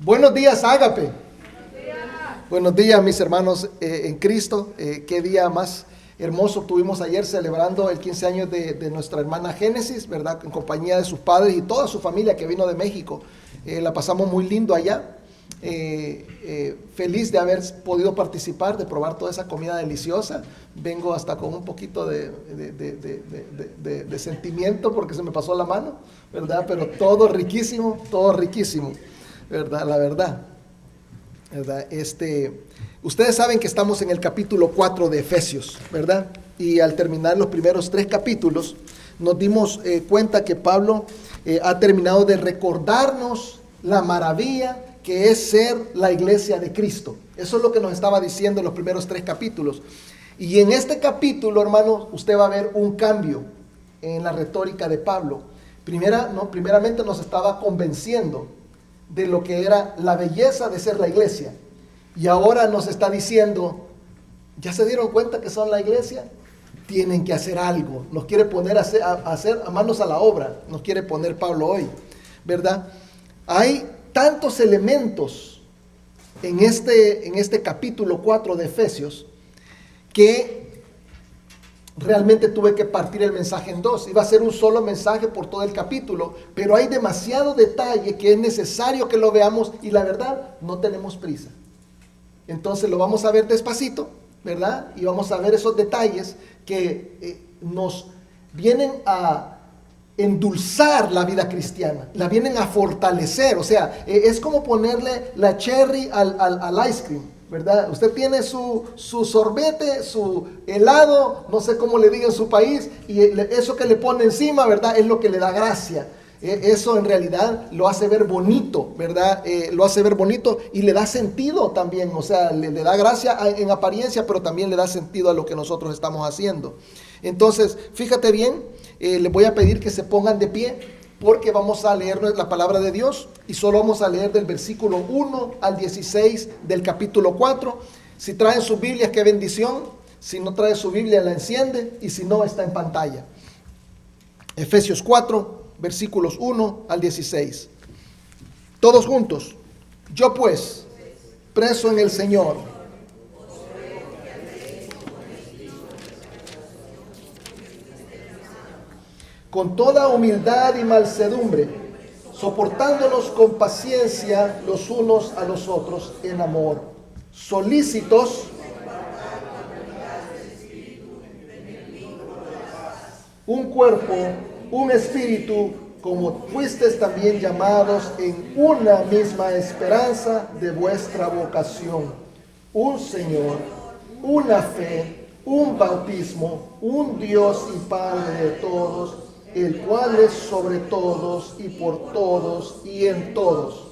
Buenos días, Ágape. Buenos días, mis hermanos en Cristo. Qué día más hermoso tuvimos ayer celebrando el 15 años de nuestra hermana Génesis, ¿verdad? En compañía de sus padres y toda su familia que vino de México. La pasamos muy lindo allá. Feliz de haber podido participar, de probar toda esa comida deliciosa. Vengo hasta con un poquito de sentimiento porque se me pasó la mano, ¿verdad? Pero todo riquísimo, ¿verdad? La verdad. ¿Verdad? Ustedes saben que estamos en el capítulo 4 de Efesios, ¿verdad? Y al terminar los primeros 3 capítulos, nos dimos cuenta que Pablo ha terminado de recordarnos la maravilla que es ser la iglesia de Cristo. Eso es lo que nos estaba diciendo en los primeros 3 capítulos. Y en este capítulo, hermanos, usted va a ver un cambio en la retórica de Pablo. Primeramente nos estaba convenciendo de lo que era la belleza de ser la iglesia. Y ahora nos está diciendo, ¿ya se dieron cuenta que son la iglesia? Tienen que hacer algo. Nos quiere poner a hacer manos a la obra. Nos quiere poner Pablo hoy, ¿verdad? Hay tantos elementos en este capítulo 4 de Efesios que realmente tuve que partir el mensaje en 2. Iba a ser un solo mensaje por todo el capítulo, pero hay demasiado detalle que es necesario que lo veamos y la verdad no tenemos prisa. Entonces lo vamos a ver despacito, ¿verdad? Y vamos a ver esos detalles que nos vienen a endulzar la vida cristiana, la vienen a fortalecer. O sea, es como ponerle la cherry al ice cream, ¿verdad? Usted tiene su sorbete, su helado, no sé cómo le diga en su país, y eso que le pone encima, ¿verdad? Es lo que le da gracia. Eso en realidad lo hace ver bonito, ¿verdad? Lo hace ver bonito y le da sentido también. O sea, le da gracia en apariencia, pero también le da sentido a lo que nosotros estamos haciendo. Entonces, fíjate bien, les voy a pedir que se pongan de pie porque vamos a leer la palabra de Dios y solo vamos a leer del versículo 1 al 16 del capítulo 4. Si traen sus Biblias, qué bendición. Si no trae su Biblia, la enciende, y si no, está en pantalla. Efesios 4, versículos 1 al 16. Todos juntos. Yo pues, preso en el Señor, con toda humildad y mansedumbre, soportándonos con paciencia los unos a los otros en amor, solícitos un cuerpo, un espíritu, como fuisteis también llamados en una misma esperanza de vuestra vocación, un Señor, una fe, un bautismo, un Dios y Padre de todos, el cual es sobre todos y por todos y en todos.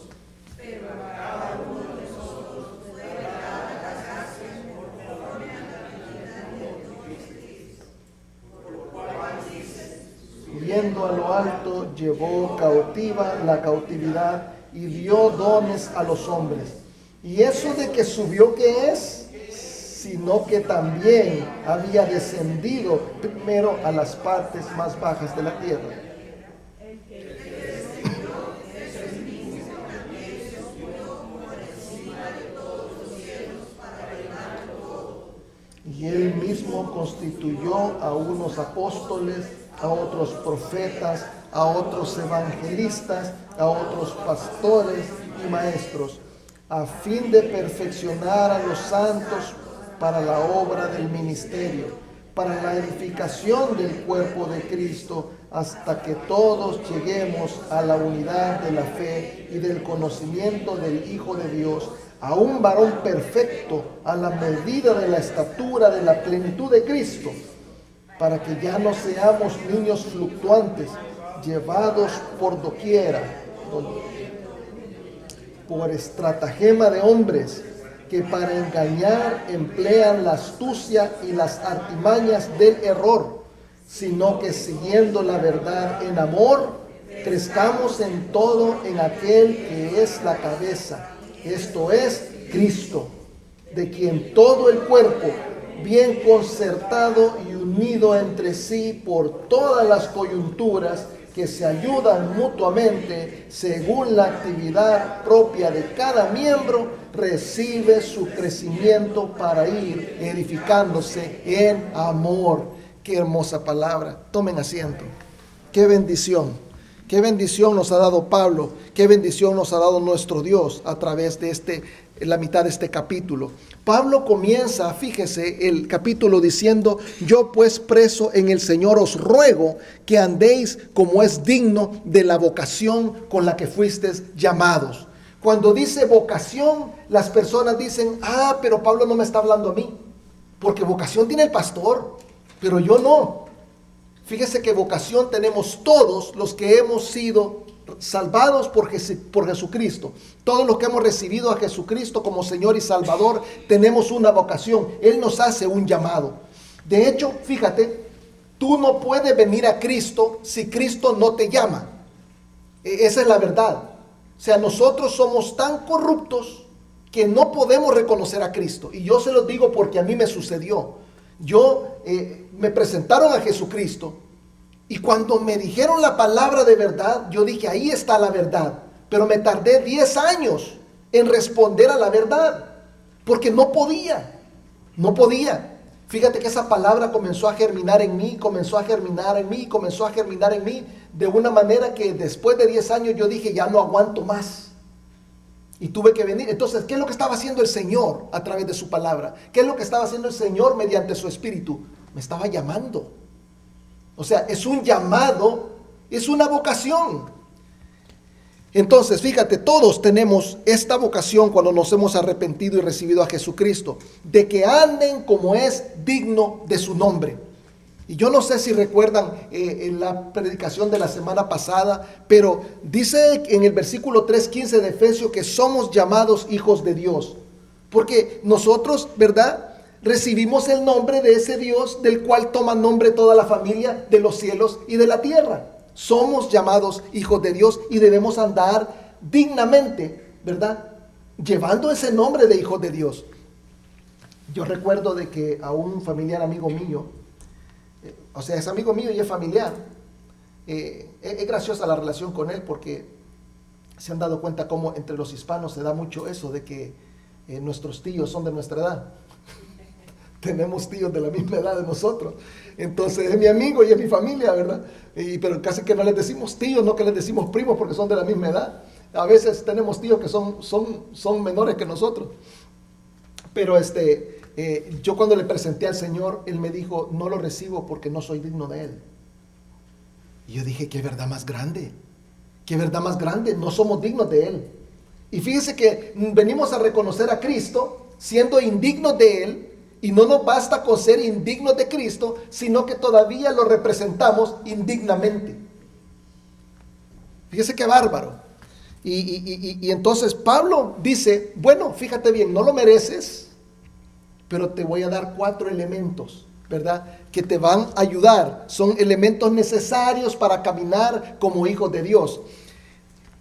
Subiendo a lo alto, llevó cautiva la cautividad y dio dones a los hombres. Y eso de que subió, ¿qué es? Sino que también había descendido primero a las partes más bajas de la tierra. Y él mismo constituyó a unos apóstoles, a otros profetas, a otros evangelistas, a otros pastores y maestros, a fin de perfeccionar a los santos para la obra del ministerio, para la edificación del cuerpo de Cristo, hasta que todos lleguemos a la unidad de la fe y del conocimiento del Hijo de Dios, a un varón perfecto, a la medida de la estatura de la plenitud de Cristo, para que ya no seamos niños fluctuantes, llevados por doquiera, por estratagema de hombres, que para engañar emplean la astucia y las artimañas del error, sino que siguiendo la verdad en amor, crezcamos en todo en aquel que es la cabeza, esto es Cristo, de quien todo el cuerpo, bien concertado y unido entre sí por todas las coyunturas, que se ayudan mutuamente según la actividad propia de cada miembro, recibe su crecimiento para ir edificándose en amor. Qué hermosa palabra. Tomen asiento. Qué bendición. Qué bendición nos ha dado Pablo. Qué bendición nos ha dado nuestro Dios a través de la mitad de este capítulo. Pablo comienza, fíjese, el capítulo diciendo: yo pues preso en el Señor os ruego que andéis como es digno de la vocación con la que fuisteis llamados. Cuando dice vocación, las personas dicen: pero Pablo no me está hablando a mí, porque vocación tiene el pastor, pero yo no. Fíjese que vocación tenemos todos los que hemos sido salvados por Jesucristo. Todos los que hemos recibido a Jesucristo como Señor y Salvador, tenemos una vocación. Él nos hace un llamado. De hecho, fíjate, tú no puedes venir a Cristo si Cristo no te llama. Esa es la verdad. O sea, nosotros somos tan corruptos que no podemos reconocer a Cristo. Y yo se los digo porque a mí me sucedió. Me presentaron a Jesucristo, y cuando me dijeron la palabra de verdad, yo dije: ahí está la verdad. Pero me tardé 10 años en responder a la verdad, porque no podía. Fíjate que esa palabra comenzó a germinar en mí, de una manera que después de 10 años yo dije: ya no aguanto más. Y tuve que venir. Entonces, ¿qué es lo que estaba haciendo el Señor a través de su palabra? ¿Qué es lo que estaba haciendo el Señor mediante su Espíritu? Me estaba llamando. O sea, es un llamado, es una vocación. Entonces, fíjate, todos tenemos esta vocación cuando nos hemos arrepentido y recibido a Jesucristo, de que anden como es digno de su nombre. Y yo no sé si recuerdan en la predicación de la semana pasada, pero dice en el versículo 3:15 de Efesios que somos llamados hijos de Dios. Porque nosotros, ¿verdad?, recibimos el nombre de ese Dios del cual toma nombre toda la familia de los cielos y de la tierra. Somos llamados hijos de Dios y debemos andar dignamente, ¿verdad?, llevando ese nombre de hijos de Dios. Yo recuerdo de que a un familiar amigo mío, o sea, es amigo mío y es familiar, es graciosa la relación con él, porque se han dado cuenta cómo entre los hispanos se da mucho eso de que nuestros tíos son de nuestra edad. Tenemos tíos de la misma edad de nosotros. Entonces es mi amigo y es mi familia, ¿verdad? Pero casi que no les decimos tíos, no que les decimos primos, porque son de la misma edad. A veces tenemos tíos que son menores que nosotros. Pero yo cuando le presenté al Señor, Él me dijo: no lo recibo porque no soy digno de Él. Y yo dije: qué verdad más grande, no somos dignos de Él. Y fíjese que venimos a reconocer a Cristo siendo indignos de Él, y no nos basta con ser indignos de Cristo, sino que todavía lo representamos indignamente. Fíjese qué bárbaro. Y entonces Pablo dice: bueno, fíjate bien, no lo mereces, pero te voy a dar 4 elementos, ¿verdad?, que te van a ayudar. Son elementos necesarios para caminar como hijos de Dios.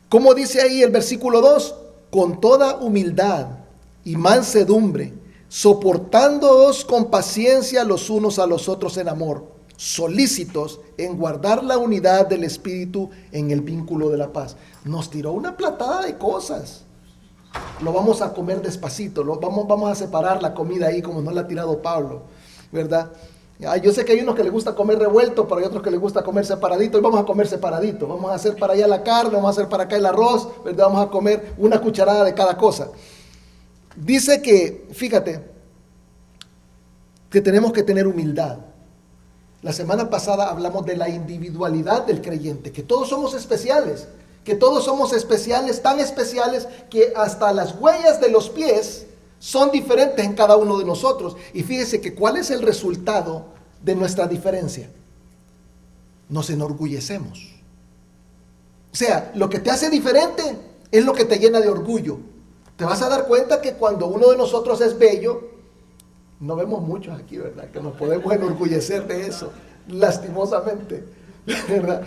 Como dice ahí el versículo 2, con toda humildad y mansedumbre, soportándoos con paciencia los unos a los otros en amor, solícitos en guardar la unidad del Espíritu en el vínculo de la paz. Nos tiró una platada de cosas. Lo vamos a comer despacito, vamos a separar la comida ahí como nos la ha tirado Pablo, ¿verdad? Yo sé que hay unos que les gusta comer revuelto, pero hay otros que les gusta comer separadito, y vamos a comer separadito. Vamos a hacer para allá la carne, vamos a hacer para acá el arroz, ¿verdad? Vamos a comer una cucharada de cada cosa. Dice que, fíjate, que tenemos que tener humildad. La semana pasada hablamos de la individualidad del creyente, que todos somos especiales, tan especiales que hasta las huellas de los pies son diferentes en cada uno de nosotros. Y fíjese que ¿cuál es el resultado de nuestra diferencia? Nos enorgullecemos. O sea, lo que te hace diferente es lo que te llena de orgullo. Te vas a dar cuenta que cuando uno de nosotros es bello, no vemos muchos aquí, ¿verdad?, que nos podemos enorgullecer de eso, lastimosamente, ¿verdad?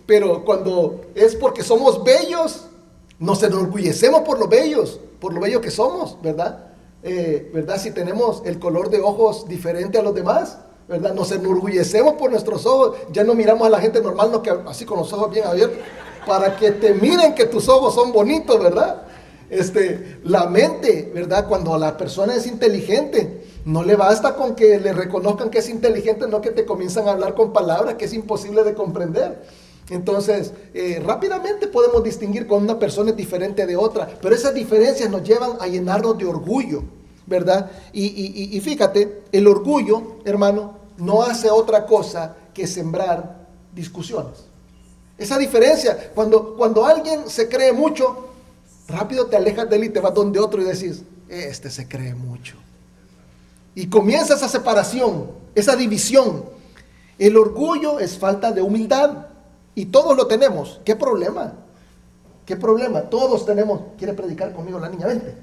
Pero cuando es porque somos bellos, nos enorgullecemos por lo bellos que somos, ¿verdad? ¿Verdad? Si tenemos el color de ojos diferente a los demás, ¿verdad? Nos enorgullecemos por nuestros ojos, ya no miramos a la gente normal, no que así con los ojos bien abiertos, para que te miren que tus ojos son bonitos, ¿verdad? La mente, ¿verdad? Cuando la persona es inteligente, no le basta con que le reconozcan que es inteligente, no que te comienzan a hablar con palabras que es imposible de comprender. Entonces, rápidamente podemos distinguir cuando una persona es diferente de otra, pero esas diferencias nos llevan a llenarnos de orgullo, ¿verdad? Y fíjate, el orgullo, hermano, no hace otra cosa que sembrar discusiones. Esa diferencia, cuando alguien se cree mucho, rápido te alejas de él y te vas donde otro y decís, este se cree mucho. Y comienza esa separación, esa división. El orgullo es falta de humildad y todos lo tenemos. ¿Qué problema? ¿Qué problema? Todos tenemos. ¿Quiere predicar conmigo la niña? Vente.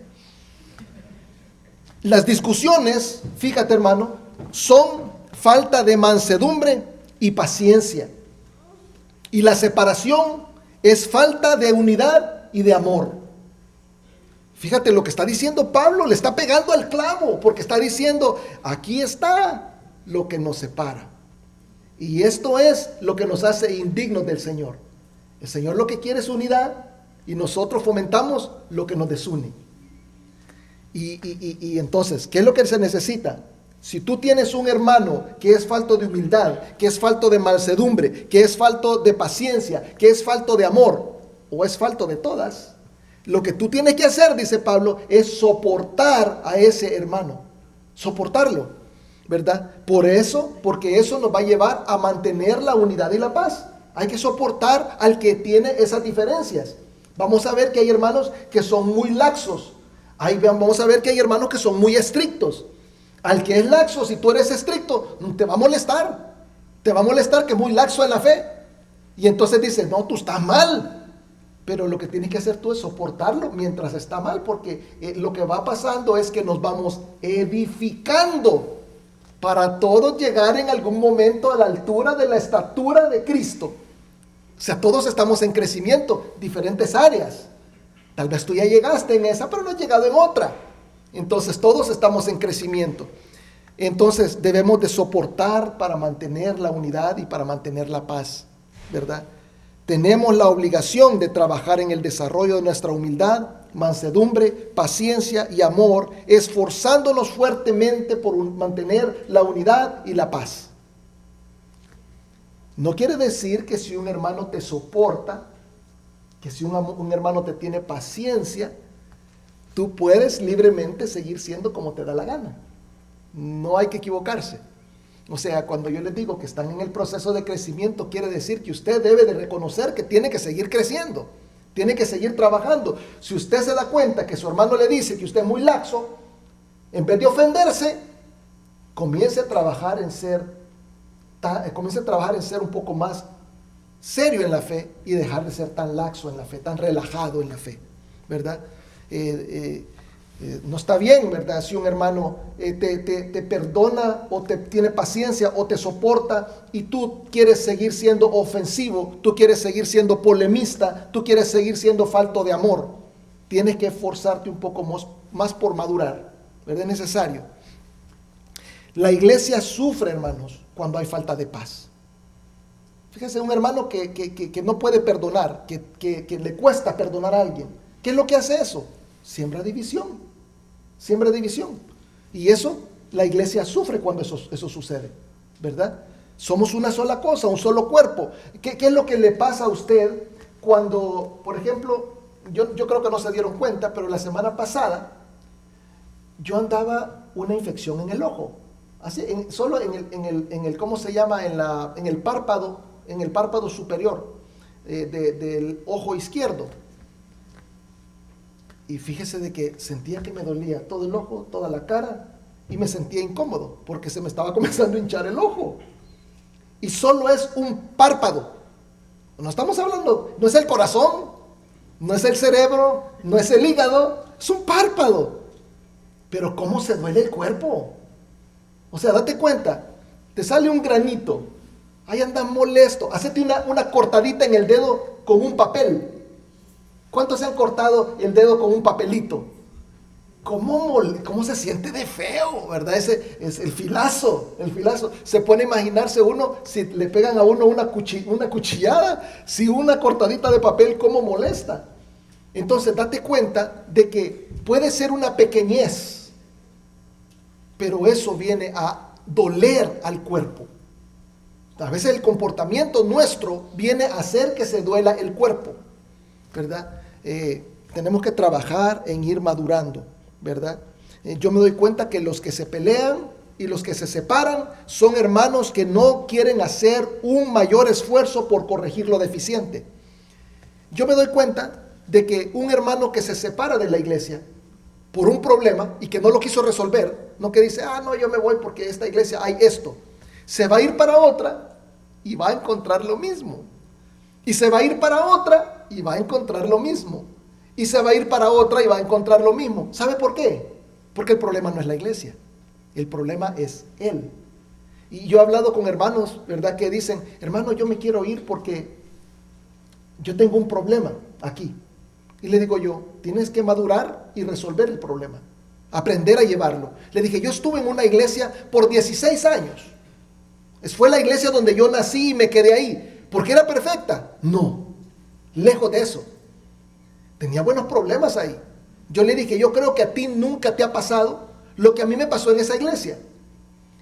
Las discusiones, fíjate hermano, son falta de mansedumbre y paciencia. Y la separación es falta de unidad y de amor. Fíjate lo que está diciendo Pablo, le está pegando al clavo, porque está diciendo, aquí está lo que nos separa. Y esto es lo que nos hace indignos del Señor. El Señor lo que quiere es unidad y nosotros fomentamos lo que nos desune. Y entonces, ¿qué es lo que se necesita? Si tú tienes un hermano que es falto de humildad, que es falto de mansedumbre, que es falto de paciencia, que es falto de amor, o es falto de todas, lo que tú tienes que hacer, dice Pablo, es soportar a ese hermano. Soportarlo, ¿verdad? Porque eso nos va a llevar a mantener la unidad y la paz. Hay que soportar al que tiene esas diferencias. Vamos a ver que hay hermanos que son muy laxos. Vamos a ver que hay hermanos que son muy estrictos. Al que es laxo, si tú eres estricto, te va a molestar. Te va a molestar que es muy laxo en la fe. Y entonces dice, no, tú estás mal. Pero lo que tienes que hacer tú es soportarlo mientras está mal, porque lo que va pasando es que nos vamos edificando para todos llegar en algún momento a la altura de la estatura de Cristo. O sea, todos estamos en crecimiento, diferentes áreas. Tal vez tú ya llegaste en esa, pero no has llegado en otra. Entonces todos estamos en crecimiento. Entonces debemos de soportar para mantener la unidad y para mantener la paz, ¿verdad? Tenemos la obligación de trabajar en el desarrollo de nuestra humildad, mansedumbre, paciencia y amor, esforzándonos fuertemente por mantener la unidad y la paz. No quiere decir que si un hermano te soporta, que si un hermano te tiene paciencia, tú puedes libremente seguir siendo como te da la gana. No hay que equivocarse. O sea, cuando yo les digo que están en el proceso de crecimiento, quiere decir que usted debe de reconocer que tiene que seguir creciendo, tiene que seguir trabajando. Si usted se da cuenta que su hermano le dice que usted es muy laxo, en vez de ofenderse, comience a trabajar en ser un poco más serio en la fe y dejar de ser tan laxo en la fe, tan relajado en la fe, ¿verdad? No está bien, ¿verdad? Si un hermano te perdona o te tiene paciencia o te soporta y tú quieres seguir siendo ofensivo, tú quieres seguir siendo polemista, tú quieres seguir siendo falto de amor. Tienes que esforzarte un poco más por madurar, ¿verdad? Es necesario. La iglesia sufre, hermanos, cuando hay falta de paz. Fíjense, un hermano que no puede perdonar, que le cuesta perdonar a alguien. ¿Qué es lo que hace eso? Siembra división. Siembra división. Y eso, la iglesia sufre cuando eso sucede, ¿verdad? Somos una sola cosa, un solo cuerpo. ¿Qué es lo que le pasa a usted cuando, por ejemplo, yo creo que no se dieron cuenta, pero la semana pasada yo andaba una infección en el ojo, así, solo en el ¿cómo se llama? En el párpado superior del ojo izquierdo. Y fíjese de que sentía que me dolía todo el ojo, toda la cara, y me sentía incómodo porque se me estaba comenzando a hinchar el ojo. Y solo es un párpado. No estamos hablando, no es el corazón, no es el cerebro, no es el hígado, es un párpado. Pero ¿cómo se duele el cuerpo? O sea, date cuenta, te sale un granito, ahí andas molesto, hacete una cortadita en el dedo con un papel. ¿Cuántos se han cortado el dedo con un papelito? ¿Cómo se siente de feo, verdad? Ese es el filazo. Se pone a imaginarse uno, si le pegan a uno una cuchillada, si una cortadita de papel, cómo molesta. Entonces, date cuenta de que puede ser una pequeñez, pero eso viene a doler al cuerpo. A veces el comportamiento nuestro viene a hacer que se duela el cuerpo, ¿verdad? Tenemos que trabajar en ir madurando, ¿verdad? Yo me doy cuenta que los que se pelean y los que se separan son hermanos que no quieren hacer un mayor esfuerzo por corregir lo deficiente. Yo me doy cuenta de que un hermano que se separa de la iglesia por un problema y que no lo quiso resolver, no que dice, no, yo me voy porque en esta iglesia hay esto, se va a ir para otra y va a encontrar lo mismo. Y se va a ir para otra y va a encontrar lo mismo. Y se va a ir para otra y va a encontrar lo mismo. ¿Sabe por qué? Porque el problema no es la iglesia. El problema es él. Y yo he hablado con hermanos, ¿verdad? Que dicen, hermano, yo me quiero ir porque yo tengo un problema aquí. Y le digo yo, tienes que madurar y resolver el problema. Aprender a llevarlo. Le dije, yo estuve en una iglesia por 16 años. Fue la iglesia donde yo nací y me quedé ahí. ¿Por qué era perfecta? No. Lejos de eso. Tenía buenos problemas ahí. Yo le dije, yo creo que a ti nunca te ha pasado lo que a mí me pasó en esa iglesia.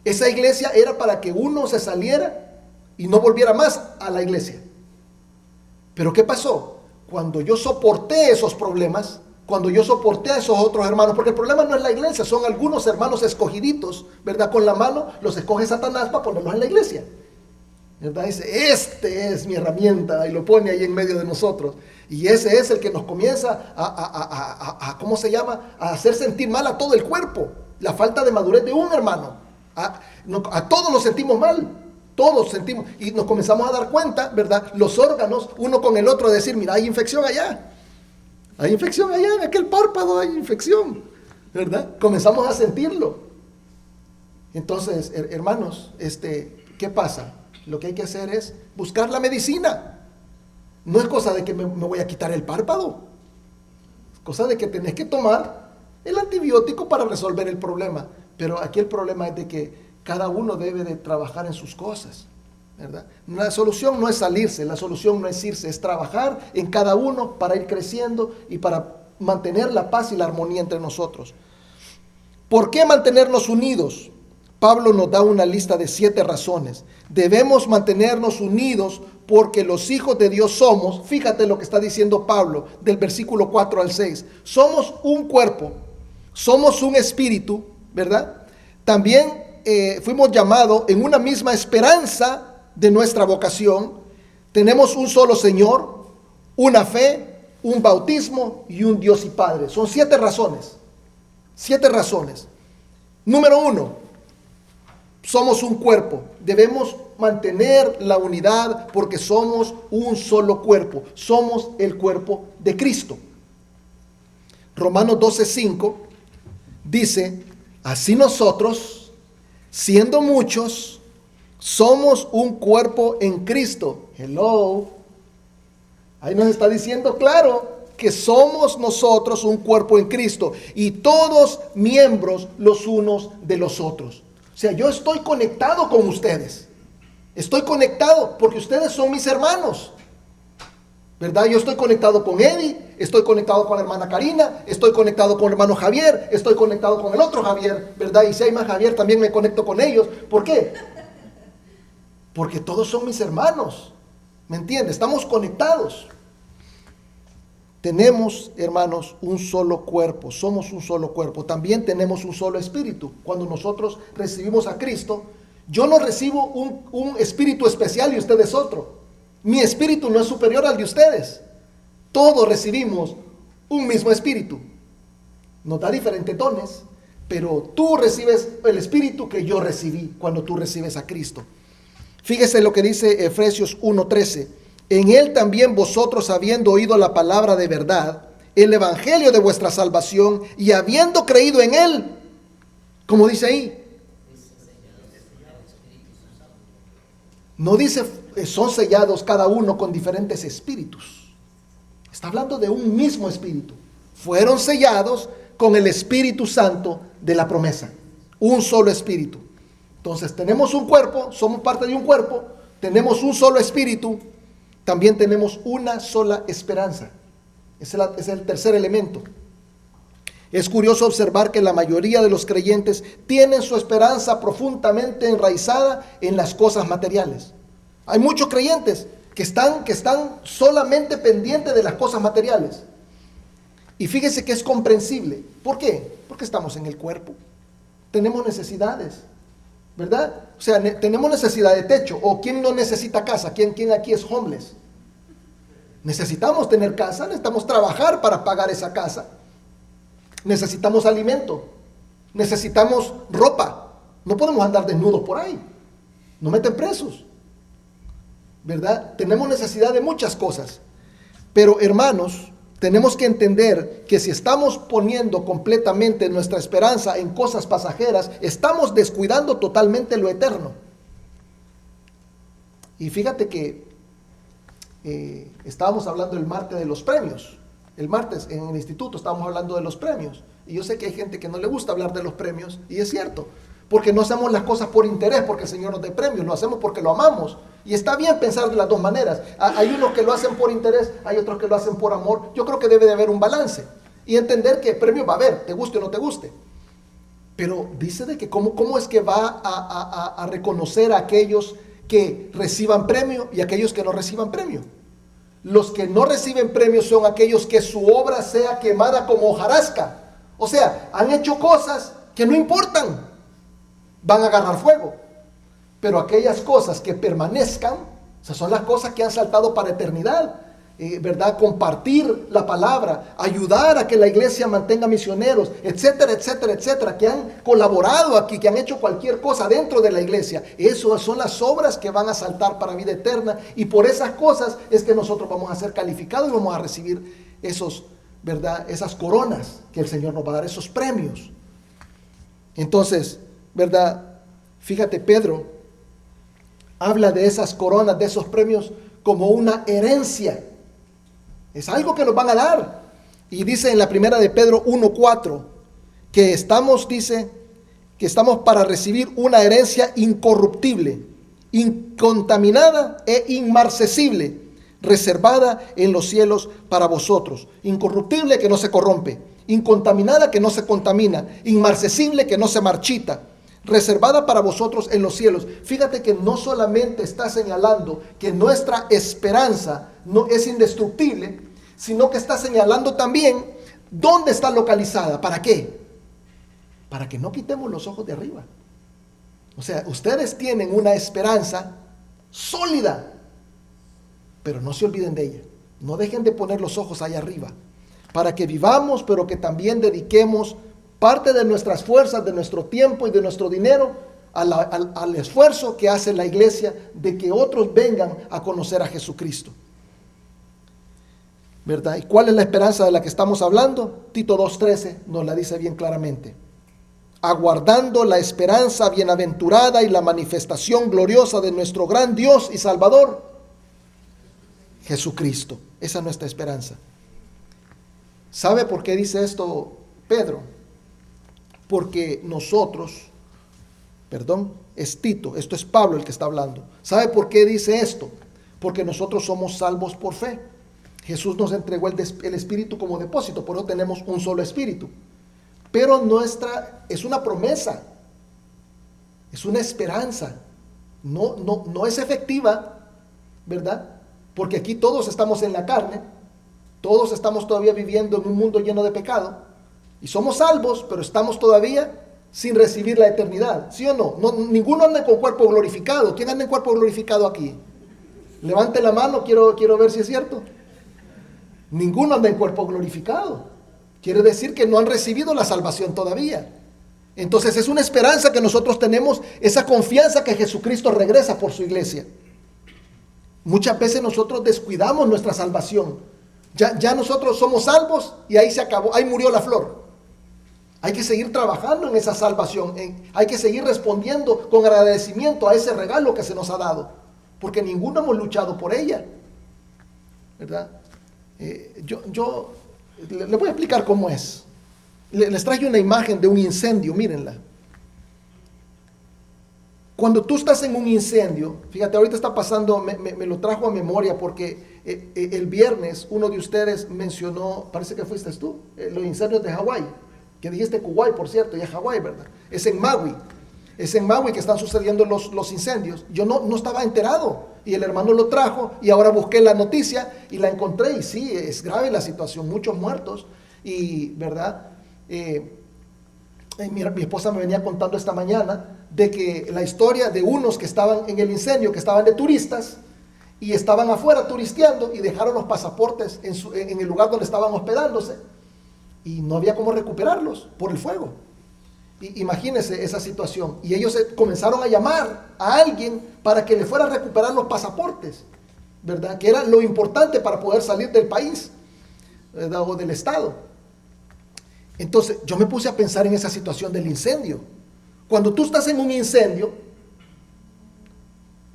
Esa iglesia era para que uno se saliera y no volviera más a la iglesia. Pero ¿qué pasó? Cuando yo soporté esos problemas, cuando yo soporté a esos otros hermanos, porque el problema no es la iglesia, son algunos hermanos escogiditos, ¿verdad? Con la mano los escoge Satanás para ponerlos en la iglesia, ¿verdad? Dice, este es mi herramienta, y lo pone ahí en medio de nosotros. Y ese es el que nos comienza ¿cómo se llama? A hacer sentir mal a todo el cuerpo. La falta de madurez de un hermano. A todos nos sentimos mal. Todos sentimos. Y nos comenzamos a dar cuenta, ¿verdad? Los órganos, uno con el otro, decir, mira, hay infección allá. Hay infección allá, en aquel párpado hay infección, ¿verdad? Comenzamos a sentirlo. Entonces, hermanos, ¿qué pasa? Lo que hay que hacer es buscar la medicina. No es cosa de que me voy a quitar el párpado. Es cosa de que tenés que tomar el antibiótico para resolver el problema. Pero aquí el problema es de que cada uno debe de trabajar en sus cosas, ¿verdad? La solución no es salirse, la solución no es irse, es trabajar en cada uno para ir creciendo y para mantener la paz y la armonía entre nosotros. ¿Por qué mantenernos unidos? Pablo nos da una lista de 7 razones. Debemos mantenernos unidos porque los hijos de Dios somos, fíjate lo que está diciendo Pablo del versículo 4 al 6, somos un cuerpo, somos un espíritu, ¿verdad? También fuimos llamados en una misma esperanza de nuestra vocación, tenemos un solo Señor, una fe, un bautismo y un Dios y Padre. Son 7 razones, 7 razones. Número 1. Somos un cuerpo, debemos mantener la unidad porque somos un solo cuerpo, somos el cuerpo de Cristo. Romanos 12:5 dice, así nosotros, siendo muchos, somos un cuerpo en Cristo. Hello. Ahí nos está diciendo claro que somos nosotros un cuerpo en Cristo y todos miembros los unos de los otros. O sea, yo estoy conectado con ustedes. Estoy conectado porque ustedes son mis hermanos, ¿verdad? Yo estoy conectado con Eddie, estoy conectado con la hermana Karina, estoy conectado con el hermano Javier, estoy conectado con el otro Javier, ¿verdad? Y si hay más Javier, también me conecto con ellos. ¿Por qué? Porque todos son mis hermanos, ¿me entiendes? Estamos conectados. Tenemos, hermanos, un solo cuerpo, somos un solo cuerpo. También tenemos un solo espíritu. Cuando nosotros recibimos a Cristo, yo no recibo un espíritu especial y ustedes otro. Mi espíritu no es superior al de ustedes. Todos recibimos un mismo espíritu. Nos da diferentes dones, pero tú recibes el espíritu que yo recibí cuando tú recibes a Cristo. Fíjese lo que dice Efesios 1:13. En él también vosotros, habiendo oído la palabra de verdad, el evangelio de vuestra salvación, y habiendo creído en él, como dice ahí, no dice son sellados cada uno con diferentes espíritus. Está hablando de un mismo espíritu. Fueron sellados, con el Espíritu Santo de la promesa. Un solo espíritu. Entonces tenemos un cuerpo, somos parte de un cuerpo, tenemos un solo espíritu, también tenemos una sola esperanza. Ese es el tercer elemento. Es curioso observar que la mayoría de los creyentes tienen su esperanza profundamente enraizada en las cosas materiales. Hay muchos creyentes que están solamente pendientes de las cosas materiales. Y fíjese que es comprensible. ¿Por qué? Porque estamos en el cuerpo. Tenemos necesidades, ¿verdad? O sea, tenemos necesidad de techo. ¿O quién no necesita casa? ¿Quién aquí es homeless? Necesitamos tener casa, necesitamos trabajar para pagar esa casa. Necesitamos alimento, necesitamos ropa. No podemos andar desnudos por ahí. Nos meten presos, ¿verdad? Tenemos necesidad de muchas cosas. Pero hermanos, tenemos que entender que si estamos poniendo completamente nuestra esperanza en cosas pasajeras, estamos descuidando totalmente lo eterno. Y fíjate que estábamos hablando el martes de los premios. El martes en el instituto estábamos hablando de los premios. Y yo sé que hay gente que no le gusta hablar de los premios, y es cierto, porque no hacemos las cosas por interés, porque el Señor nos dé premios, lo hacemos porque lo amamos. Y está bien pensar de las dos maneras. Hay unos que lo hacen por interés, hay otros que lo hacen por amor. Yo creo que debe de haber un balance y entender que premio va a haber, te guste o no te guste. Pero dice de que cómo es que va a reconocer a aquellos que reciban premio y a aquellos que no reciban premio. Los que no reciben premio son aquellos que su obra sea quemada como hojarasca. O sea, han hecho cosas que no importan, van a agarrar fuego. Pero aquellas cosas que permanezcan, o sea, son las cosas que han saltado para eternidad, ¿verdad? Compartir la palabra, ayudar a que la iglesia mantenga misioneros, etcétera, etcétera, etcétera, que han colaborado aquí, que han hecho cualquier cosa dentro de la iglesia. Esas son las obras que van a saltar para vida eterna, y por esas cosas es que nosotros vamos a ser calificados y vamos a recibir esos, ¿verdad? Esas coronas que el Señor nos va a dar, esos premios. Entonces, ¿verdad? Fíjate, Pedro habla de esas coronas, de esos premios, como una herencia. Es algo que nos van a dar. Y dice en la primera de Pedro 1:4 que estamos, dice, que estamos para recibir una herencia incorruptible, incontaminada e inmarcesible, reservada en los cielos para vosotros. Incorruptible, que no se corrompe; incontaminada, que no se contamina; inmarcesible, que no se marchita; reservada para vosotros en los cielos. Fíjate que no solamente está señalando que nuestra esperanza no es indestructible, sino que está señalando también dónde está localizada. ¿Para qué? Para que no quitemos los ojos de arriba. O sea, ustedes tienen una esperanza sólida, pero no se olviden de ella. No dejen de poner los ojos allá arriba, para que vivamos, pero que también dediquemos parte de nuestras fuerzas, de nuestro tiempo y de nuestro dinero al esfuerzo que hace la iglesia de que otros vengan a conocer a Jesucristo, ¿verdad? ¿Y cuál es la esperanza de la que estamos hablando? Tito 2:13 nos la dice bien claramente. Aguardando la esperanza bienaventurada y la manifestación gloriosa de nuestro gran Dios y Salvador, Jesucristo. Esa es nuestra esperanza. ¿Sabe por qué dice esto Pedro? Porque nosotros, es Tito, esto es Pablo el que está hablando. ¿Sabe por qué dice esto? Porque nosotros somos salvos por fe. Jesús nos entregó el Espíritu como depósito, por eso tenemos un solo Espíritu. Pero es una promesa, es una esperanza, no es efectiva, ¿verdad? Porque aquí todos estamos en la carne, todos estamos todavía viviendo en un mundo lleno de pecado, y somos salvos, pero estamos todavía sin recibir la eternidad, ¿sí o no? Ninguno anda con cuerpo glorificado. ¿Quién anda en cuerpo glorificado aquí? Levante la mano, quiero ver si es cierto. Ninguno anda en cuerpo glorificado. Quiere decir que no han recibido la salvación todavía. Entonces es una esperanza que nosotros tenemos, esa confianza que Jesucristo regresa por su iglesia. Muchas veces nosotros descuidamos nuestra salvación. Ya nosotros somos salvos y ahí se acabó, ahí murió la flor. Hay que seguir trabajando en esa salvación, hay que seguir respondiendo con agradecimiento a ese regalo que se nos ha dado, porque ninguno hemos luchado por ella, ¿verdad? Yo le voy a explicar cómo es. Les traje una imagen de un incendio, mírenla. Cuando tú estás en un incendio, fíjate, ahorita está pasando, me lo trajo a memoria porque el viernes uno de ustedes mencionó, parece que fuiste tú, los incendios de Hawái, que dijiste Kuwait, por cierto, y es Hawái, ¿verdad? Es en Maui que están sucediendo los incendios. Yo no estaba enterado y el hermano lo trajo y ahora busqué la noticia y la encontré y sí, es grave la situación, muchos muertos y, ¿verdad? Mi esposa me venía contando esta mañana de que la historia de unos que estaban en el incendio, que estaban de turistas y estaban afuera turisteando y dejaron los pasaportes en el lugar donde estaban hospedándose y no había cómo recuperarlos por el fuego. Imagínense esa situación. Y ellos comenzaron a llamar a alguien para que le fuera a recuperar los pasaportes, ¿verdad? Que era lo importante para poder salir del país, ¿verdad? O del estado. Entonces yo me puse a pensar en esa situación del incendio. Cuando tú estás en un incendio,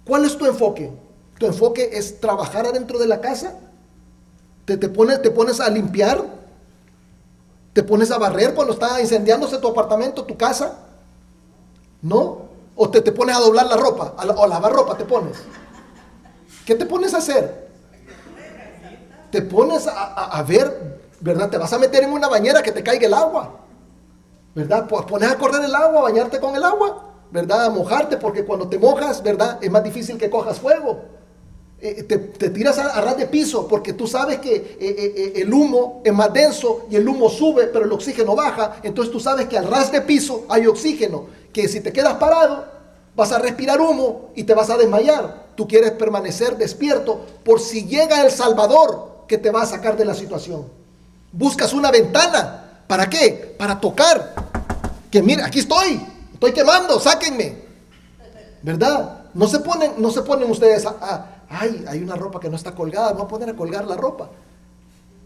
¿cuál es tu enfoque? ¿Tu enfoque es trabajar adentro de la casa? ¿Te pones a limpiar? ¿Te pones a barrer cuando está incendiándose tu apartamento, tu casa? ¿No? ¿O te pones a doblar la ropa? O a lavar ropa te pones. ¿Qué te pones a hacer? Te pones a ver, ¿verdad? Te vas a meter en una bañera que te caiga el agua, ¿verdad? Pues pones a correr el agua, a bañarte con el agua, ¿verdad? A mojarte, porque cuando te mojas, ¿verdad? Es más difícil que cojas fuego. Te tiras a ras de piso, porque tú sabes que el humo es más denso y el humo sube, pero el oxígeno baja. Entonces tú sabes que al ras de piso hay oxígeno, que si te quedas parado, vas a respirar humo y te vas a desmayar. Tú quieres permanecer despierto por si llega el Salvador que te va a sacar de la situación. Buscas una ventana. ¿Para qué? Para tocar. Que mira, aquí estoy quemando, sáquenme. ¿Verdad? No se ponen ustedes ay, hay una ropa que no está colgada, me voy a poner a colgar la ropa.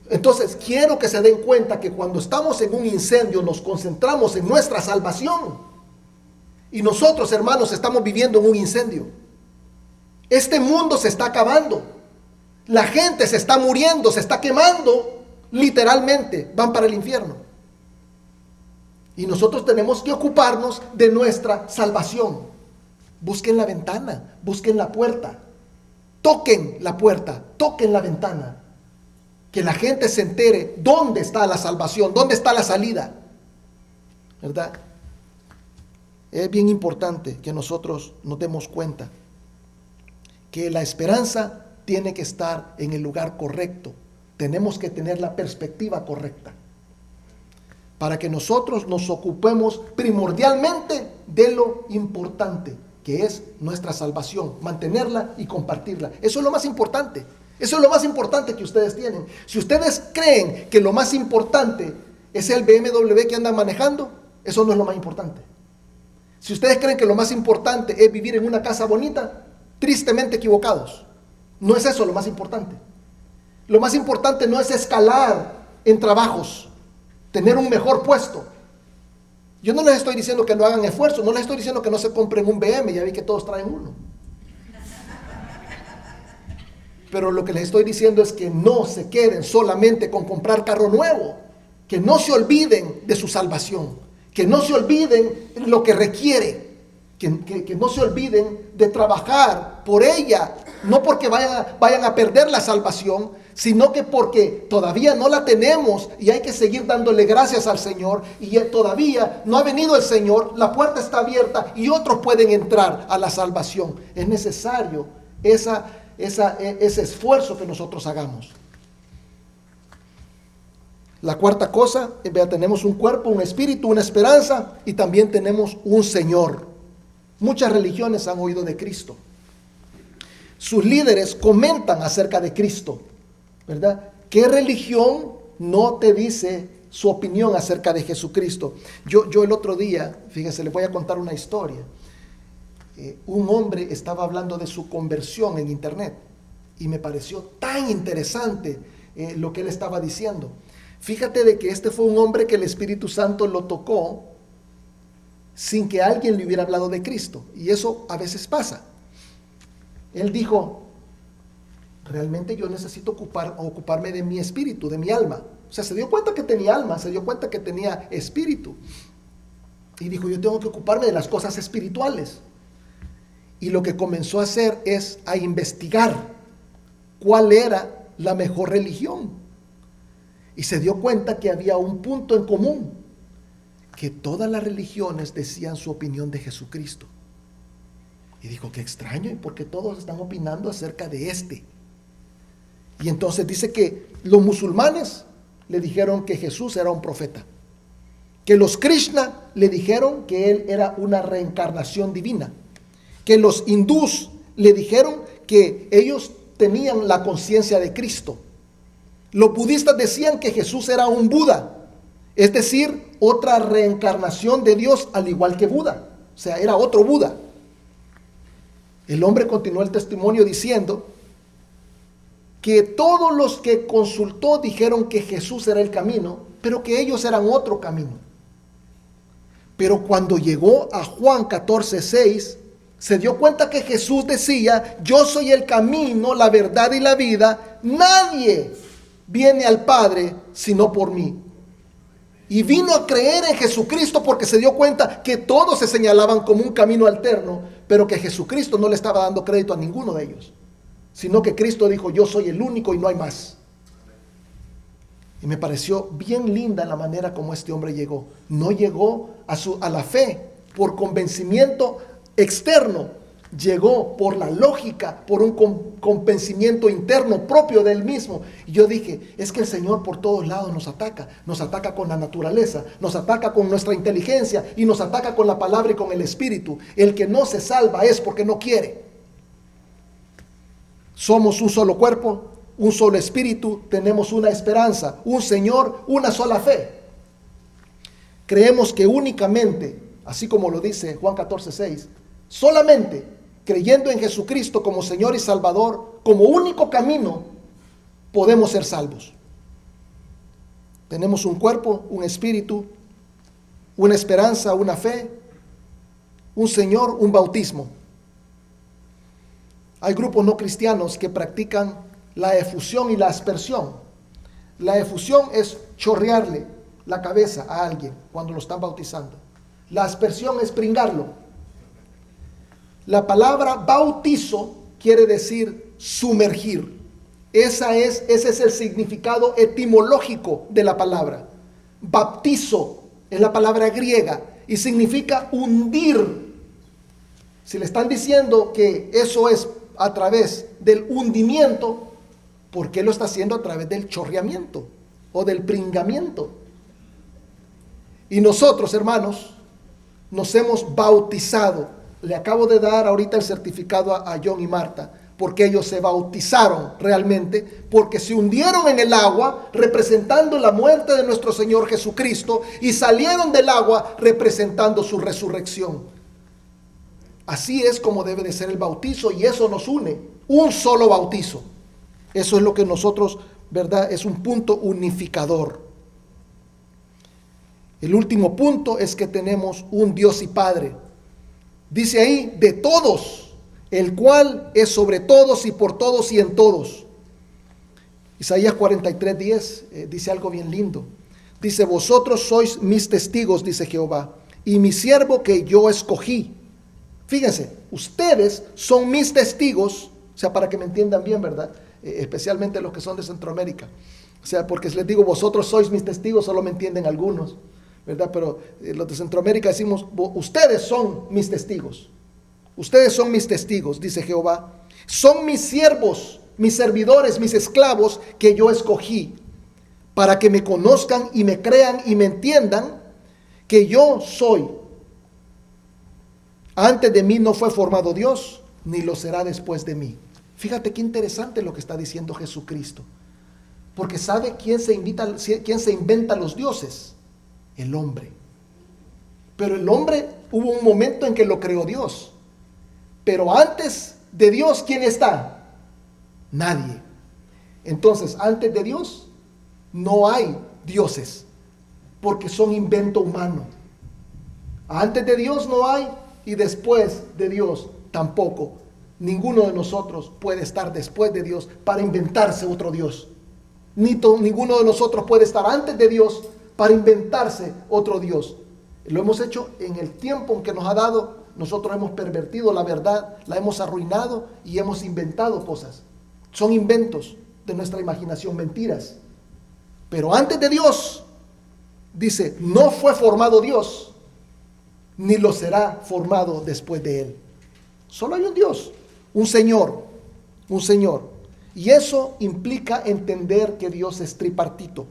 Entonces, quiero que se den cuenta que cuando estamos en un incendio nos concentramos en nuestra salvación. Y nosotros, hermanos, estamos viviendo en un incendio. Este mundo se está acabando. La gente se está muriendo, se está quemando. Literalmente, van para el infierno. Y nosotros tenemos que ocuparnos de nuestra salvación. Busquen la ventana, busquen la puerta. Toquen la puerta, toquen la ventana. Que la gente se entere dónde está la salvación, dónde está la salida. ¿Verdad? Es bien importante que nosotros nos demos cuenta que la esperanza tiene que estar en el lugar correcto. Tenemos que tener la perspectiva correcta para que nosotros nos ocupemos primordialmente de lo importante, que es nuestra salvación, mantenerla y compartirla. Eso es lo más importante. Eso es lo más importante que ustedes tienen. Si ustedes creen que lo más importante es el BMW que andan manejando, eso no es lo más importante. Si ustedes creen que lo más importante es vivir en una casa bonita, tristemente equivocados. No es eso lo más importante. Lo más importante no es escalar en trabajos, tener un mejor puesto. Yo no les estoy diciendo que no hagan esfuerzo, no les estoy diciendo que no se compren un BM, ya vi que todos traen uno. Pero lo que les estoy diciendo es que no se queden solamente con comprar carro nuevo, que no se olviden de su salvación, que no se olviden lo que requiere, que no se olviden de trabajar por ella, no porque vayan a perder la salvación, sino que porque todavía no la tenemos y hay que seguir dándole gracias al Señor y todavía no ha venido el Señor, la puerta está abierta y otros pueden entrar a la salvación. Es necesario ese esfuerzo que nosotros hagamos. La cuarta cosa, tenemos un cuerpo, un espíritu, una esperanza y también tenemos un Señor. Muchas religiones han oído de Cristo. Sus líderes comentan acerca de Cristo, ¿verdad? ¿Qué religión no te dice su opinión acerca de Jesucristo? Yo el otro día, fíjense, les voy a contar una historia. Un hombre estaba hablando de su conversión en internet y me pareció tan interesante lo que él estaba diciendo. Fíjate de que este fue un hombre que el Espíritu Santo lo tocó sin que alguien le hubiera hablado de Cristo. Y eso a veces pasa. Él dijo, realmente yo necesito ocuparme de mi espíritu, de mi alma. O sea, se dio cuenta que tenía alma, se dio cuenta que tenía espíritu. Y dijo, yo tengo que ocuparme de las cosas espirituales. Y lo que comenzó a hacer es a investigar cuál era la mejor religión. Y se dio cuenta que había un punto en común, que todas las religiones decían su opinión de Jesucristo. Y dijo, qué extraño, ¿y por qué todos están opinando acerca de este? Y entonces dice que los musulmanes le dijeron que Jesús era un profeta, que los Krishna le dijeron que él era una reencarnación divina, que los hindús le dijeron que ellos tenían la conciencia de Cristo. Los budistas decían que Jesús era un Buda, es decir, otra reencarnación de Dios al igual que Buda, o sea, era otro Buda. El hombre continuó el testimonio diciendo que todos los que consultó dijeron que Jesús era el camino, pero que ellos eran otro camino. Pero cuando llegó a Juan 14:6, se dio cuenta que Jesús decía, yo soy el camino, la verdad y la vida, nadie viene al Padre sino por mí. Y vino a creer en Jesucristo porque se dio cuenta que todos se señalaban como un camino alterno, pero que Jesucristo no le estaba dando crédito a ninguno de ellos, sino que Cristo dijo, yo soy el único y no hay más. Y me pareció bien linda la manera como este hombre llegó. No llegó a la fe por convencimiento externo, llegó por la lógica, por un convencimiento interno propio de él mismo. Y yo dije, es que el Señor por todos lados nos ataca con la naturaleza, nos ataca con nuestra inteligencia y nos ataca con la palabra y con el espíritu. El que no se salva es porque no quiere. Somos un solo cuerpo, un solo espíritu, tenemos una esperanza, un Señor, una sola fe. Creemos que únicamente, así como lo dice Juan 14:6, solamente creyendo en Jesucristo como Señor y Salvador, como único camino, podemos ser salvos. Tenemos un cuerpo, un espíritu, una esperanza, una fe, un Señor, un bautismo. Hay grupos no cristianos que practican la efusión y la aspersión. La efusión es chorrearle la cabeza a alguien cuando lo están bautizando. La aspersión es pringarlo. La palabra bautizo quiere decir sumergir. Ese es el significado etimológico de la palabra. Baptizo es la palabra griega y significa hundir. Si le están diciendo que eso es a través del hundimiento, ¿por qué lo está haciendo a través del chorreamiento o del pringamiento? Y nosotros, hermanos, nos hemos bautizado. Le acabo de dar ahorita el certificado a John y Marta, porque ellos se bautizaron realmente, porque se hundieron en el agua representando la muerte de nuestro Señor Jesucristo y salieron del agua representando su resurrección. Así es como debe de ser el bautizo y eso nos une, un solo bautizo. Eso es lo que nosotros, ¿verdad? Es un punto unificador. El último punto es que tenemos un Dios y Padre. Dice ahí, de todos, el cual es sobre todos y por todos y en todos. Isaías 43:10 dice algo bien lindo. Dice, vosotros sois mis testigos, dice Jehová, y mi siervo que yo escogí. Fíjense, ustedes son mis testigos, o sea, para que me entiendan bien, ¿verdad? Especialmente los que son de Centroamérica. O sea, porque si les digo, vosotros sois mis testigos, solo me entienden algunos, ¿verdad? Pero los de Centroamérica decimos, ustedes son mis testigos. Ustedes son mis testigos, dice Jehová. Son mis siervos, mis servidores, mis esclavos que yo escogí para que me conozcan y me crean y me entiendan que yo soy. Antes de mí no fue formado Dios, ni lo será después de mí. Fíjate qué interesante lo que está diciendo Jesucristo. Porque ¿sabe quién se inventa los dioses? El hombre. Pero el hombre, hubo un momento en que lo creó Dios. Pero antes de Dios, ¿quién está? Nadie. Entonces, antes de Dios, no hay dioses, porque son invento humano. Antes de Dios no hay, y después de Dios tampoco. Ninguno de nosotros puede estar después de Dios para inventarse otro Dios. Ninguno de nosotros puede estar antes de Dios para inventarse otro Dios. Lo hemos hecho en el tiempo que nos ha dado. Nosotros hemos pervertido la verdad, la hemos arruinado y hemos inventado cosas. Son inventos de nuestra imaginación, mentiras. Pero antes de Dios, dice, no fue formado Dios, ni lo será formado después de él. Solo hay un Dios, un Señor. Y eso implica entender que Dios es tripartito.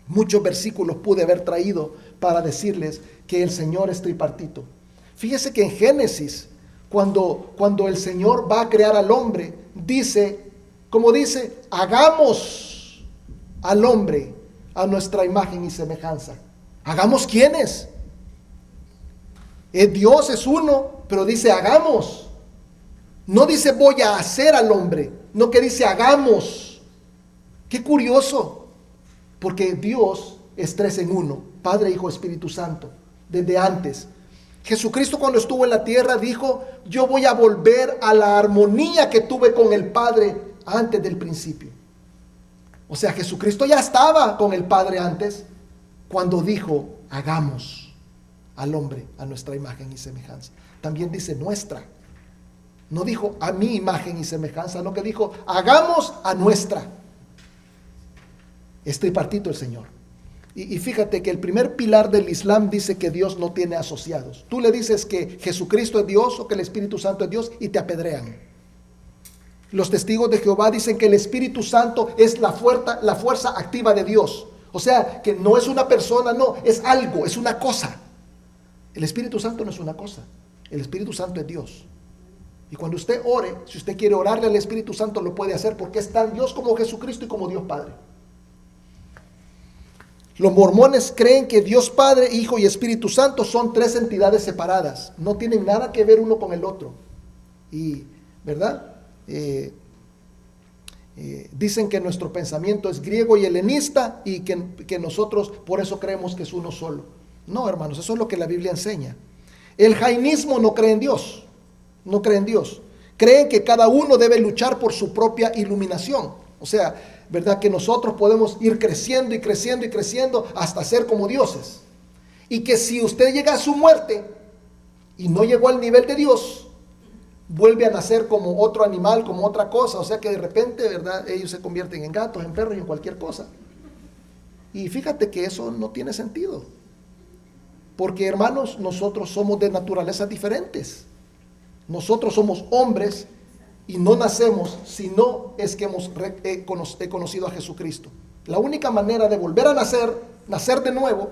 Muchos versículos pude haber traído para decirles que el Señor es tripartito. Fíjese que en Génesis, cuando el Señor va a crear al hombre, dice, hagamos al hombre a nuestra imagen y semejanza. ¿Hagamos quiénes? Dios es uno, pero dice hagamos. No dice voy a hacer al hombre, no, que dice hagamos. Qué curioso, porque Dios es 3 en 1, Padre, Hijo, Espíritu Santo, desde antes. Jesucristo, cuando estuvo en la tierra, dijo, yo voy a volver a la armonía que tuve con el Padre antes del principio. O sea, Jesucristo ya estaba con el Padre antes, cuando dijo, hagamos al hombre a nuestra imagen y semejanza. También dice nuestra. No dijo a mi imagen y semejanza, no, que dijo, hagamos a nuestra. Es tripartito el Señor. Y fíjate que el primer pilar del Islam dice que Dios no tiene asociados. Tú le dices que Jesucristo es Dios o que el Espíritu Santo es Dios y te apedrean. Los testigos de Jehová dicen que el Espíritu Santo es la fuerza activa de Dios. O sea, que no es una persona, no, es algo, es una cosa. El Espíritu Santo no es una cosa. El Espíritu Santo es Dios. Y cuando usted ore, si usted quiere orarle al Espíritu Santo, lo puede hacer porque es tan Dios como Jesucristo y como Dios Padre. Los mormones creen que Dios Padre, Hijo y Espíritu Santo son 3 entidades separadas. No tienen nada que ver uno con el otro. Y, ¿verdad? Dicen que nuestro pensamiento es griego y helenista y que nosotros por eso creemos que es uno solo. No, hermanos, eso es lo que la Biblia enseña. El jainismo no cree en Dios. No cree en Dios. Creen que cada uno debe luchar por su propia iluminación. O sea, ¿verdad? Que nosotros podemos ir creciendo y creciendo y creciendo hasta ser como dioses. Y que si usted llega a su muerte y no llegó al nivel de Dios, vuelve a nacer como otro animal, como otra cosa. O sea que de repente, ¿verdad? Ellos se convierten en gatos, en perros y en cualquier cosa. Y fíjate que eso no tiene sentido. Porque, hermanos, nosotros somos de naturalezas diferentes. Nosotros somos hombres y no nacemos si no es que hemos conocido a Jesucristo. La única manera de volver a nacer de nuevo,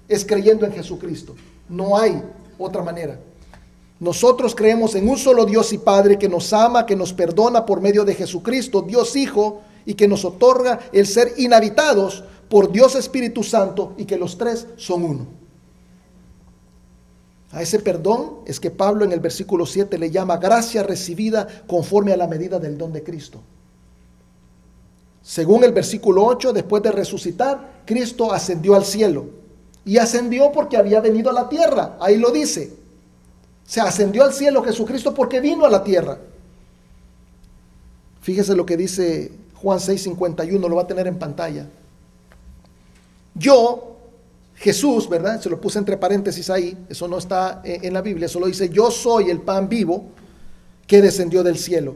es creyendo en Jesucristo. No hay otra manera. Nosotros creemos en un solo Dios y Padre que nos ama, que nos perdona por medio de Jesucristo, Dios Hijo, y que nos otorga el ser inhabitados por Dios Espíritu Santo, y que los 3 son uno. A ese perdón es que Pablo en el versículo 7 le llama gracia recibida conforme a la medida del don de Cristo. Según el versículo 8, después de resucitar, Cristo ascendió al cielo. Y ascendió porque había venido a la tierra. Ahí lo dice. Se ascendió al cielo Jesucristo porque vino a la tierra. Fíjese lo que dice Juan 6:51, lo va a tener en pantalla. Yo, Jesús, ¿verdad? Se lo puse entre paréntesis ahí, eso no está en la Biblia, solo dice, yo soy el pan vivo que descendió del cielo.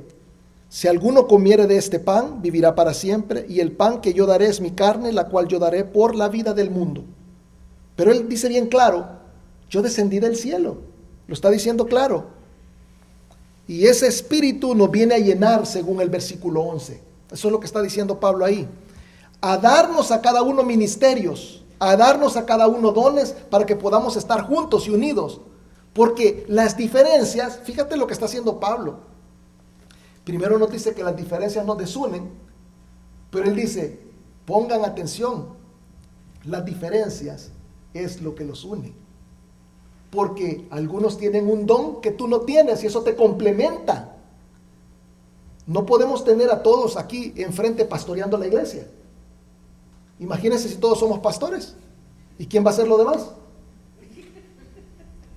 Si alguno comiere de este pan, vivirá para siempre, y el pan que yo daré es mi carne, la cual yo daré por la vida del mundo. Pero él dice bien claro, yo descendí del cielo, lo está diciendo claro. Y ese espíritu nos viene a llenar según el versículo 11. Eso es lo que está diciendo Pablo ahí. A darnos a cada uno ministerios, a darnos a cada uno dones para que podamos estar juntos y unidos. Porque las diferencias, fíjate lo que está haciendo Pablo. Primero nos dice que las diferencias nos desunen, pero él dice, pongan atención, las diferencias es lo que los une. Porque algunos tienen un don que tú no tienes y eso te complementa. No podemos tener a todos aquí enfrente pastoreando la iglesia. Imagínense si todos somos pastores. ¿Y quién va a hacer lo demás?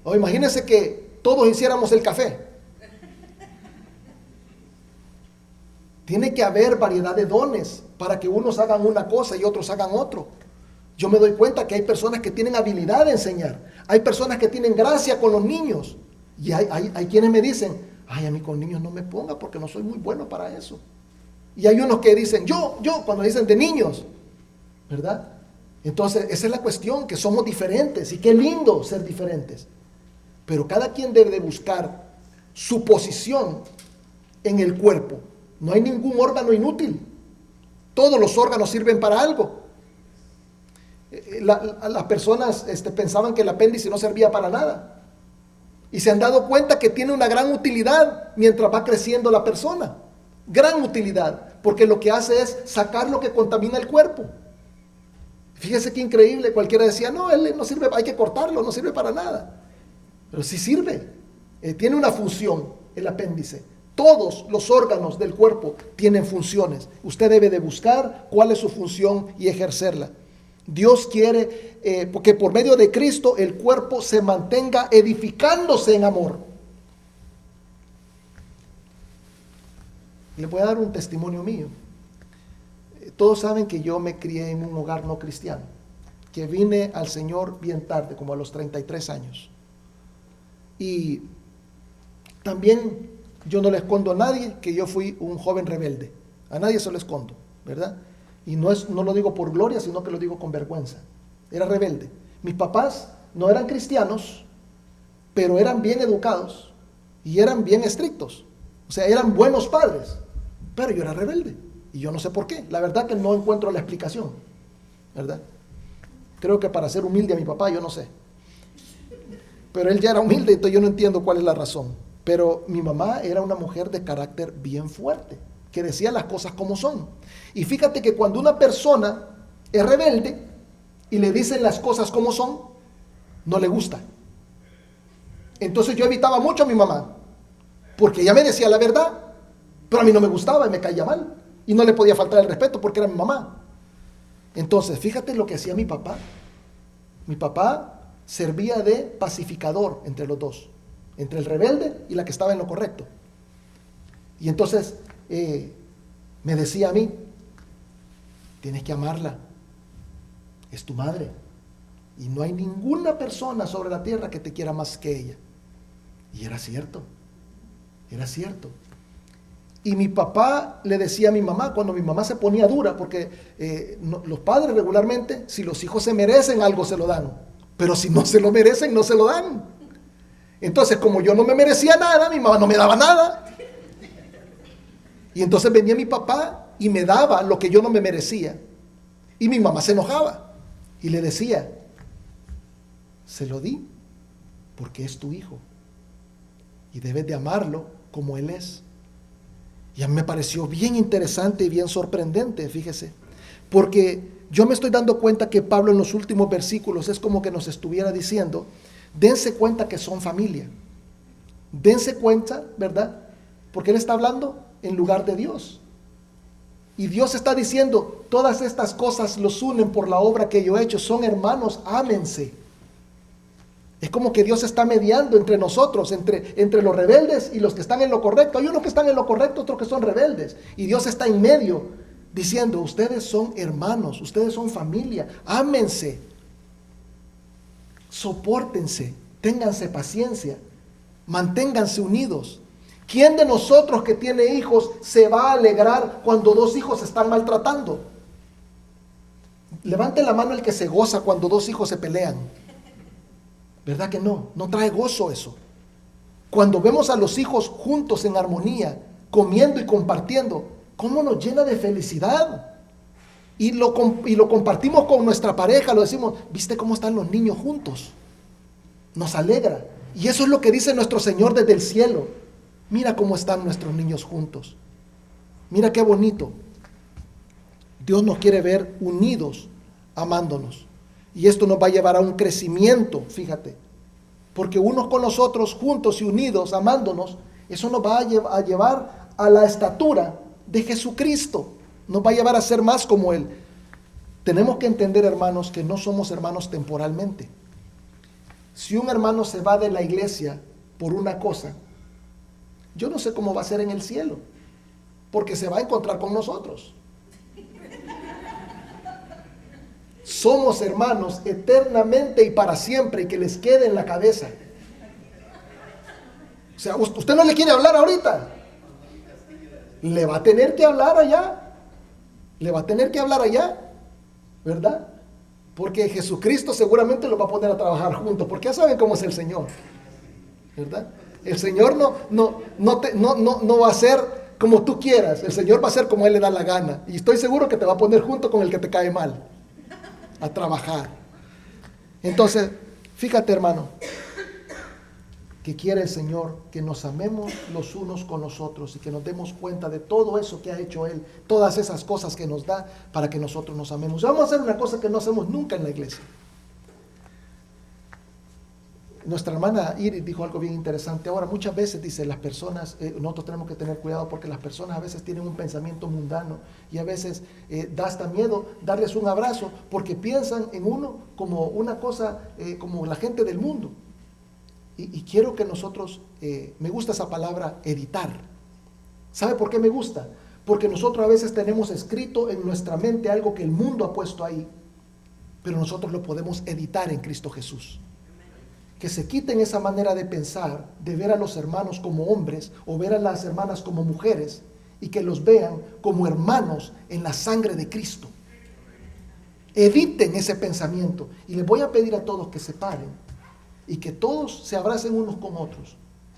O imagínense que todos hiciéramos el café. Tiene que haber variedad de dones para que unos hagan una cosa y otros hagan otro. Yo me doy cuenta que hay personas que tienen habilidad de enseñar. Hay personas que tienen gracia con los niños. Y hay quienes me dicen, ay, a mí con niños no me ponga porque no soy muy bueno para eso. Y hay unos que dicen, yo, cuando dicen de niños, ¿verdad? Entonces, esa es la cuestión, que somos diferentes y qué lindo ser diferentes. Pero cada quien debe de buscar su posición en el cuerpo. No hay ningún órgano inútil. Todos los órganos sirven para algo. Las personas pensaban que el apéndice no servía para nada. Y se han dado cuenta que tiene una gran utilidad mientras va creciendo la persona. Gran utilidad, porque lo que hace es sacar lo que contamina el cuerpo. Fíjese qué increíble. Cualquiera decía, no, él no sirve, hay que cortarlo, no sirve para nada. Pero sí sirve. Tiene una función el apéndice. Todos los órganos del cuerpo tienen funciones. Usted debe de buscar cuál es su función y ejercerla. Dios quiere que por medio de Cristo el cuerpo se mantenga edificándose en amor. Le voy a dar un testimonio mío. Todos saben que yo me crié en un hogar no cristiano, que vine al Señor bien tarde, como a los 33 años. Y también yo no le escondo a nadie que yo fui un joven rebelde. A nadie se lo escondo, ¿verdad? Y no lo digo por gloria, sino que lo digo con vergüenza. Era rebelde. Mis papás no eran cristianos, pero eran bien educados y eran bien estrictos. O sea, eran buenos padres, pero yo era rebelde. Y yo no sé por qué. La verdad que no encuentro la explicación, ¿verdad? Creo que para ser humilde a mi papá, yo no sé. Pero él ya era humilde, entonces yo no entiendo cuál es la razón. Pero mi mamá era una mujer de carácter bien fuerte, que decía las cosas como son. Y fíjate que cuando una persona es rebelde y le dicen las cosas como son, no le gusta. Entonces yo evitaba mucho a mi mamá, porque ella me decía la verdad, pero a mí no me gustaba y me caía mal. Y no le podía faltar el respeto porque era mi mamá. Entonces, fíjate lo que hacía mi papá. Mi papá servía de pacificador entre los dos, entre el rebelde y la que estaba en lo correcto. Y entonces me decía a mí, tienes que amarla, es tu madre, y no hay ninguna persona sobre la tierra que te quiera más que ella. Y era cierto, era cierto. Y mi papá le decía a mi mamá, cuando mi mamá se ponía dura, porque los padres regularmente, si los hijos se merecen algo, se lo dan, pero si no se lo merecen, no se lo dan. Entonces, como yo no me merecía nada, mi mamá no me daba nada. Y entonces venía mi papá y me daba lo que yo no me merecía. Y mi mamá se enojaba y le decía, se lo di porque es tu hijo y debes de amarlo como él es. Y a mí me pareció bien interesante y bien sorprendente, fíjese, porque yo me estoy dando cuenta que Pablo en los últimos versículos es como que nos estuviera diciendo, dense cuenta que son familia, dense cuenta, ¿verdad? Porque él está hablando en lugar de Dios. Y Dios está diciendo, todas estas cosas los unen por la obra que yo he hecho, son hermanos, ámense. Es como que Dios está mediando entre nosotros, entre los rebeldes y los que están en lo correcto. Hay unos que están en lo correcto, otros que son rebeldes. Y Dios está en medio, diciendo, ustedes son hermanos, ustedes son familia, ámense, sopórtense, ténganse paciencia, manténganse unidos. ¿Quién de nosotros que tiene hijos se va a alegrar cuando dos hijos se están maltratando? Levante la mano el que se goza cuando dos hijos se pelean. ¿Verdad que no? No trae gozo eso. Cuando vemos a los hijos juntos en armonía, comiendo y compartiendo, ¿cómo nos llena de felicidad? Y lo compartimos con nuestra pareja, lo decimos, ¿viste cómo están los niños juntos? Nos alegra. Y eso es lo que dice nuestro Señor desde el cielo. Mira cómo están nuestros niños juntos. Mira qué bonito. Dios nos quiere ver unidos, amándonos. Y esto nos va a llevar a un crecimiento, fíjate. Porque unos con los otros, juntos y unidos, amándonos, eso nos va a llevar a la estatura de Jesucristo. Nos va a llevar a ser más como Él. Tenemos que entender, hermanos, que no somos hermanos temporalmente. Si un hermano se va de la iglesia por una cosa, yo no sé cómo va a ser en el cielo. porque se va a encontrar con nosotros. Somos hermanos eternamente y para siempre, y que les quede en la cabeza. O sea, usted no le quiere hablar ahorita, le va a tener que hablar allá, le va a tener que hablar allá, ¿verdad? Porque Jesucristo seguramente lo va a poner a trabajar juntos, porque ya saben cómo es el Señor, ¿verdad? El Señor no va a ser como tú quieras, el Señor va a ser como Él le da la gana, y estoy seguro que te va a poner junto con el que te cae mal, a trabajar. Entonces, fíjate, hermano, que quiere el Señor que nos amemos los unos con los otros y que nos demos cuenta de todo eso que ha hecho Él, todas esas cosas que nos da para que nosotros nos amemos. Vamos a hacer una cosa que no hacemos nunca en la iglesia. Nuestra hermana Iris dijo algo bien interesante. Ahora, muchas veces, dice, las personas, nosotros tenemos que tener cuidado porque las personas a veces tienen un pensamiento mundano y a veces da hasta miedo darles un abrazo porque piensan en uno como una cosa, como la gente del mundo. Y quiero que nosotros, me gusta esa palabra, editar. ¿Sabe por qué me gusta? Porque nosotros a veces tenemos escrito en nuestra mente algo que el mundo ha puesto ahí, pero nosotros lo podemos editar en Cristo Jesús. Que se quiten esa manera de pensar, de ver a los hermanos como hombres o ver a las hermanas como mujeres, y que los vean como hermanos en la sangre de Cristo. Editen ese pensamiento, y les voy a pedir a todos que se paren y que todos se abracen unos con otros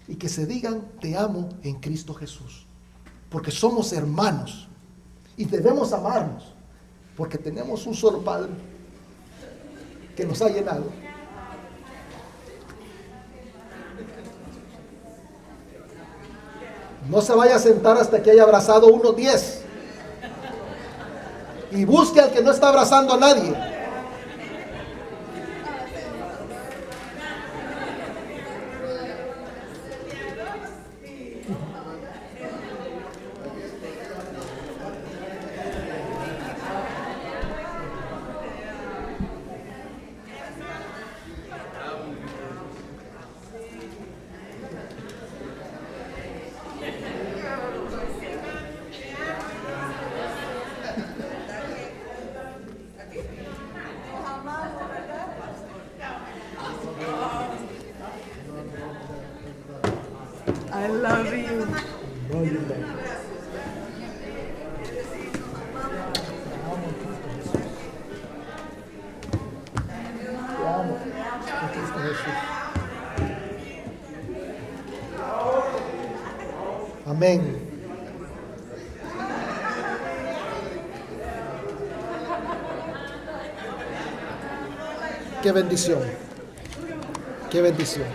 y que se digan: te amo en Cristo Jesús, porque somos hermanos y debemos amarnos porque tenemos un solo Padre que nos ha llenado. No se vaya a sentar hasta que haya abrazado unos 10 y busque al que no está abrazando a nadie. I love you. Te amo en Cristo Jesús. Amén. Qué bendición. Qué bendición.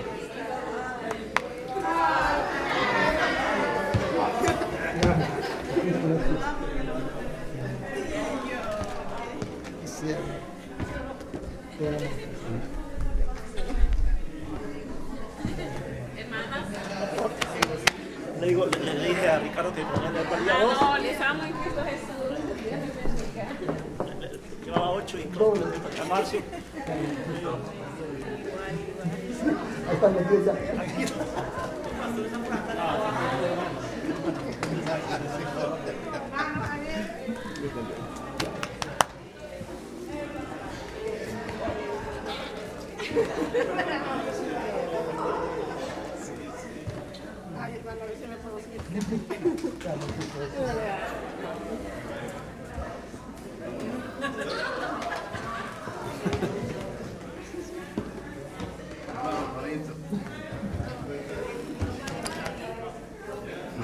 Le dije a Ricardo que poniendo el día 2. No, les amo en Cristo Jesús. Llevaba 8 y a Marcio. Ahí están los 10 ya.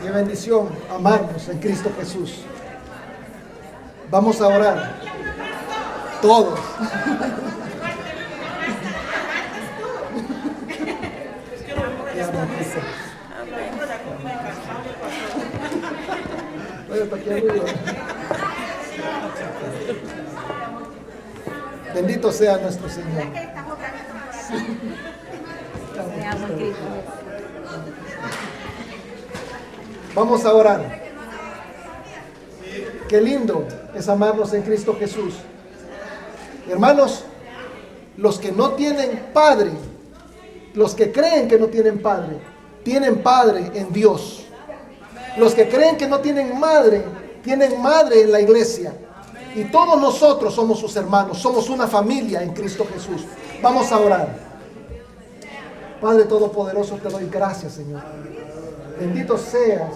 Qué bendición amarnos en Cristo Jesús. Vamos a orar. Todos. Te amo, Cristo. Oye, hasta aquí arriba. Bendito sea nuestro Señor. Te amo en Cristo Jesús. Vamos a orar. Qué lindo es amarnos en Cristo Jesús. Hermanos, los que no tienen padre, los que creen que no tienen padre en Dios. Los que creen que no tienen madre en la iglesia. Y todos nosotros somos sus hermanos, somos una familia en Cristo Jesús. Vamos a orar. Padre Todopoderoso, te doy gracias, Señor. Bendito seas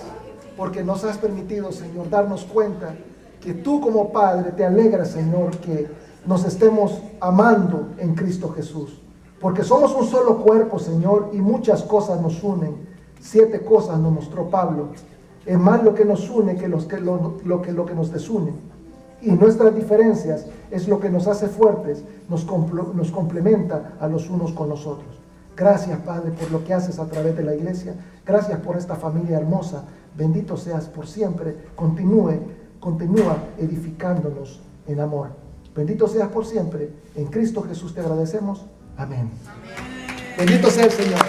porque nos has permitido, Señor, darnos cuenta que tú como Padre te alegras, Señor, que nos estemos amando en Cristo Jesús. Porque somos un solo cuerpo, Señor, y muchas cosas nos unen. 7 cosas nos mostró Pablo. Es más lo que nos une que lo que nos desune. Y nuestras diferencias es lo que nos hace fuertes, nos complementa a los unos con los otros. Gracias, Padre, por lo que haces a través de la iglesia. Gracias por esta familia hermosa. Bendito seas por siempre. Continúa edificándonos en amor. Bendito seas por siempre. En Cristo Jesús te agradecemos. Amén. Bendito sea el Señor.